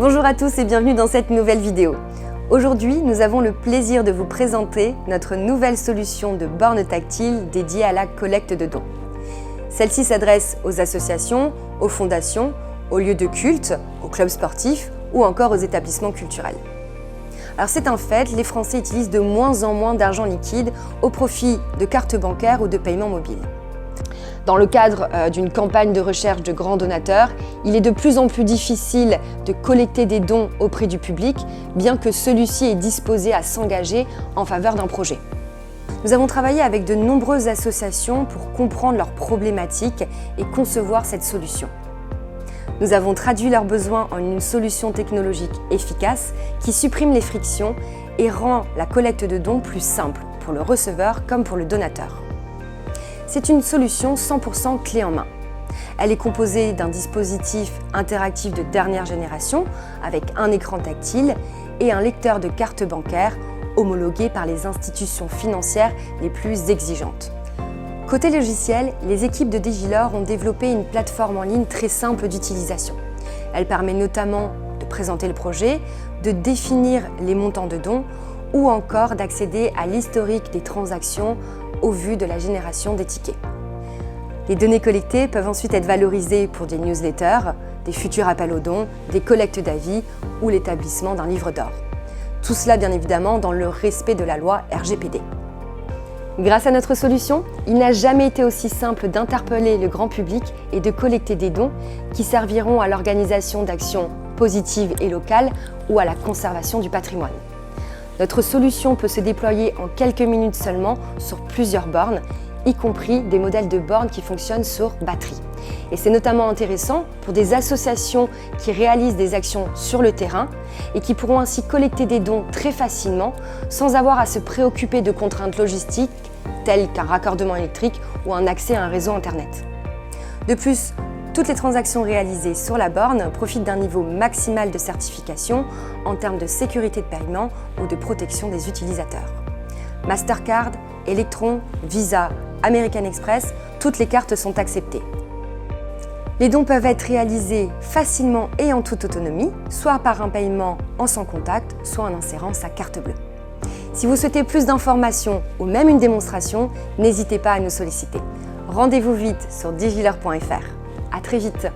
Bonjour à tous et bienvenue dans cette nouvelle vidéo. Aujourd'hui, nous avons le plaisir de vous présenter notre nouvelle solution de borne tactile dédiée à la collecte de dons. Celle-ci s'adresse aux associations, aux fondations, aux lieux de culte, aux clubs sportifs ou encore aux établissements culturels. Alors c'est un fait, les Français utilisent de moins en moins d'argent liquide au profit de cartes bancaires ou de paiements mobiles. Dans le cadre d'une campagne de recherche de grands donateurs, il est de plus en plus difficile de collecter des dons auprès du public, bien que celui-ci est disposé à s'engager en faveur d'un projet. Nous avons travaillé avec de nombreuses associations pour comprendre leurs problématiques et concevoir cette solution. Nous avons traduit leurs besoins en une solution technologique efficace qui supprime les frictions et rend la collecte de dons plus simple pour le receveur comme pour le donateur. C'est une solution 100% clé en main. Elle est composée d'un dispositif interactif de dernière génération avec un écran tactile et un lecteur de carte bancaire homologué par les institutions financières les plus exigeantes. Côté logiciel, les équipes de Digilor ont développé une plateforme en ligne très simple d'utilisation. Elle permet notamment de présenter le projet, de définir les montants de dons ou encore d'accéder à l'historique des transactions au vu de la génération des tickets. Les données collectées peuvent ensuite être valorisées pour des newsletters, des futurs appels aux dons, des collectes d'avis ou l'établissement d'un livre d'or. Tout cela bien évidemment dans le respect de la loi RGPD. Grâce à notre solution, il n'a jamais été aussi simple d'interpeller le grand public et de collecter des dons qui serviront à l'organisation d'actions positives et locales ou à la conservation du patrimoine. Notre solution peut se déployer en quelques minutes seulement sur plusieurs bornes, y compris des modèles de bornes qui fonctionnent sur batterie. Et c'est notamment intéressant pour des associations qui réalisent des actions sur le terrain et qui pourront ainsi collecter des dons très facilement sans avoir à se préoccuper de contraintes logistiques telles qu'un raccordement électrique ou un accès à un réseau Internet. De plus, toutes les transactions réalisées sur la borne profitent d'un niveau maximal de certification en termes de sécurité de paiement ou de protection des utilisateurs. Mastercard, Electron, Visa, American Express, toutes les cartes sont acceptées. Les dons peuvent être réalisés facilement et en toute autonomie, soit par un paiement en sans contact, soit en insérant sa carte bleue. Si vous souhaitez plus d'informations ou même une démonstration, n'hésitez pas à nous solliciter. Rendez-vous vite sur digilor.fr. À très vite!